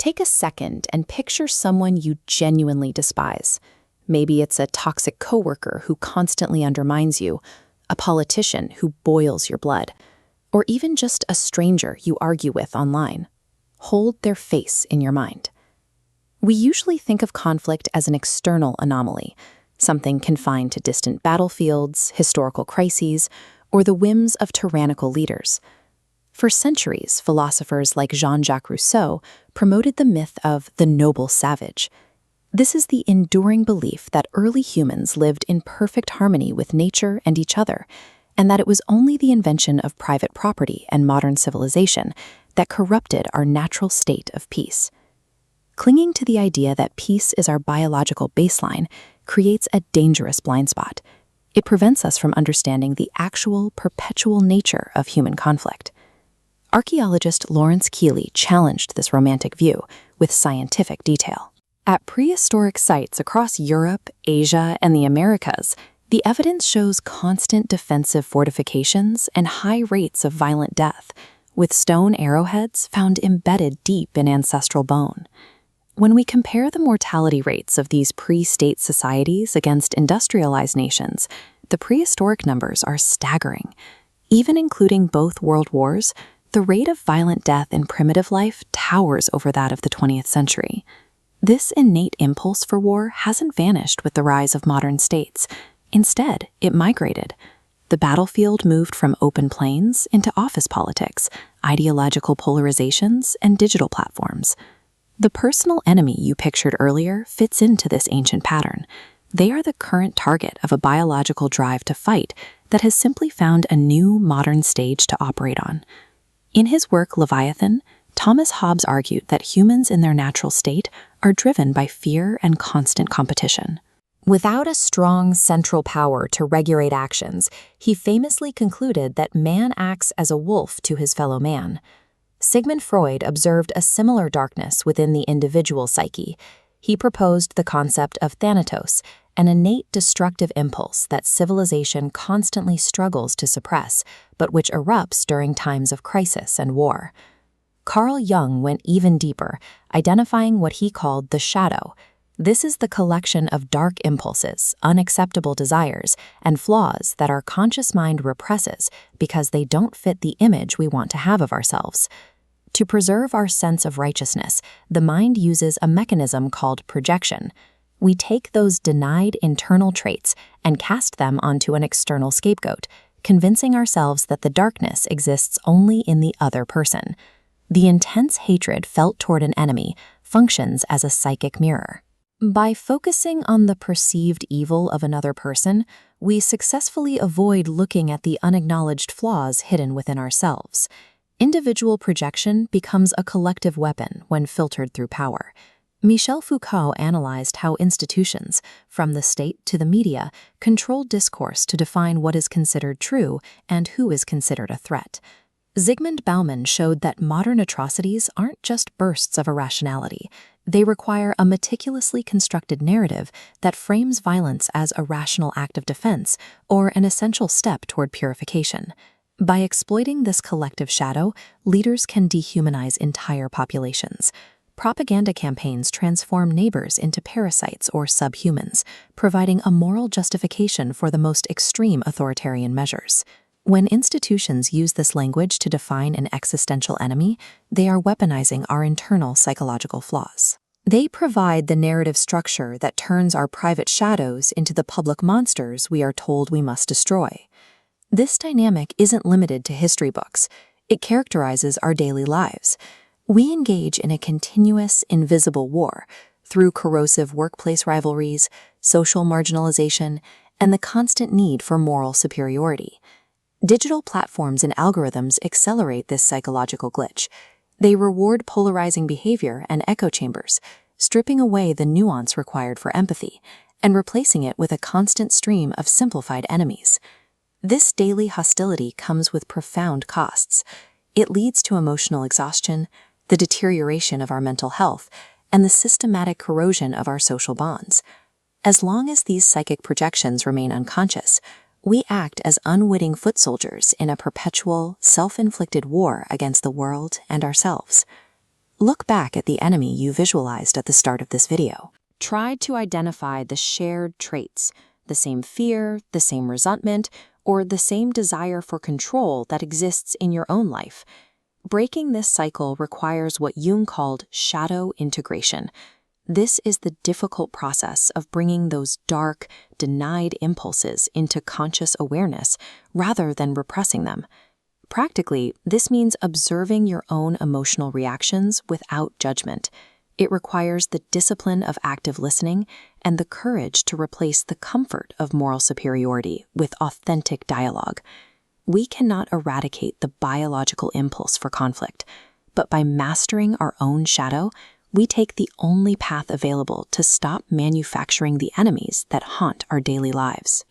Take a second and picture someone you genuinely despise. Maybe it's a toxic coworker who constantly undermines you, a politician who boils your blood, or even just a stranger you argue with online. Hold their face in your mind. We usually think of conflict as an external anomaly, something confined to distant battlefields, historical crises, or the whims of tyrannical leaders. For centuries, philosophers like Jean-Jacques Rousseau promoted the myth of the noble savage. This is the enduring belief that early humans lived in perfect harmony with nature and each other, and that it was only the invention of private property and modern civilization that corrupted our natural state of peace. Clinging to the idea that peace is our biological baseline creates a dangerous blind spot. It prevents us from understanding the actual, perpetual nature of human conflict. Archaeologist Lawrence Keeley challenged this romantic view with scientific detail. At prehistoric sites across Europe, Asia, and the Americas, the evidence shows constant defensive fortifications and high rates of violent death, with stone arrowheads found embedded deep in ancestral bone. When we compare the mortality rates of these pre-state societies against industrialized nations, the prehistoric numbers are staggering. Even including both world wars, the rate of violent death in primitive life towers over that of the 20th century. This innate impulse for war hasn't vanished with the rise of modern states. Instead, it migrated. The battlefield moved from open plains into office politics, ideological polarizations, and digital platforms. The personal enemy you pictured earlier fits into this ancient pattern. They are the current target of a biological drive to fight that has simply found a new modern stage to operate on. In his work Leviathan, Thomas Hobbes argued that humans in their natural state are driven by fear and constant competition. Without a strong central power to regulate actions, he famously concluded that man acts as a wolf to his fellow man. Sigmund Freud observed a similar darkness within the individual psyche. He proposed the concept of Thanatos, an innate destructive impulse that civilization constantly struggles to suppress, but which erupts during times of crisis and war. Carl Jung went even deeper, identifying what he called the shadow. This is the collection of dark impulses, unacceptable desires, and flaws that our conscious mind represses because they don't fit the image we want to have of ourselves. To preserve our sense of righteousness, the mind uses a mechanism called projection. We take those denied internal traits and cast them onto an external scapegoat, convincing ourselves that the darkness exists only in the other person. The intense hatred felt toward an enemy functions as a psychic mirror. By focusing on the perceived evil of another person, we successfully avoid looking at the unacknowledged flaws hidden within ourselves. Individual projection becomes a collective weapon when filtered through power. Michel Foucault analyzed how institutions, from the state to the media, control discourse to define what is considered true and who is considered a threat. Zygmunt Bauman showed that modern atrocities aren't just bursts of irrationality. They require a meticulously constructed narrative that frames violence as a rational act of defense or an essential step toward purification. By exploiting this collective shadow, leaders can dehumanize entire populations. Propaganda campaigns transform neighbors into parasites or subhumans, providing a moral justification for the most extreme authoritarian measures. When institutions use this language to define an existential enemy, they are weaponizing our internal psychological flaws. They provide the narrative structure that turns our private shadows into the public monsters we are told we must destroy. This dynamic isn't limited to history books. It characterizes our daily lives. We engage in a continuous, invisible war through corrosive workplace rivalries, social marginalization, and the constant need for moral superiority. Digital platforms and algorithms accelerate this psychological glitch. They reward polarizing behavior and echo chambers, stripping away the nuance required for empathy and replacing it with a constant stream of simplified enemies. This daily hostility comes with profound costs. It leads to emotional exhaustion, the deterioration of our mental health, and the systematic corrosion of our social bonds. As long as these psychic projections remain unconscious, we act as unwitting foot soldiers in a perpetual, self-inflicted war against the world and ourselves. Look back at the enemy you visualized at the start of this video. Try to identify the shared traits, the same fear, the same resentment, or the same desire for control that exists in your own life. Breaking this cycle requires what Jung called shadow integration. This is the difficult process of bringing those dark, denied impulses into conscious awareness rather than repressing them. Practically, this means observing your own emotional reactions without judgment. It requires the discipline of active listening and the courage to replace the comfort of moral superiority with authentic dialogue. We cannot eradicate the biological impulse for conflict, but by mastering our own shadow, we take the only path available to stop manufacturing the enemies that haunt our daily lives.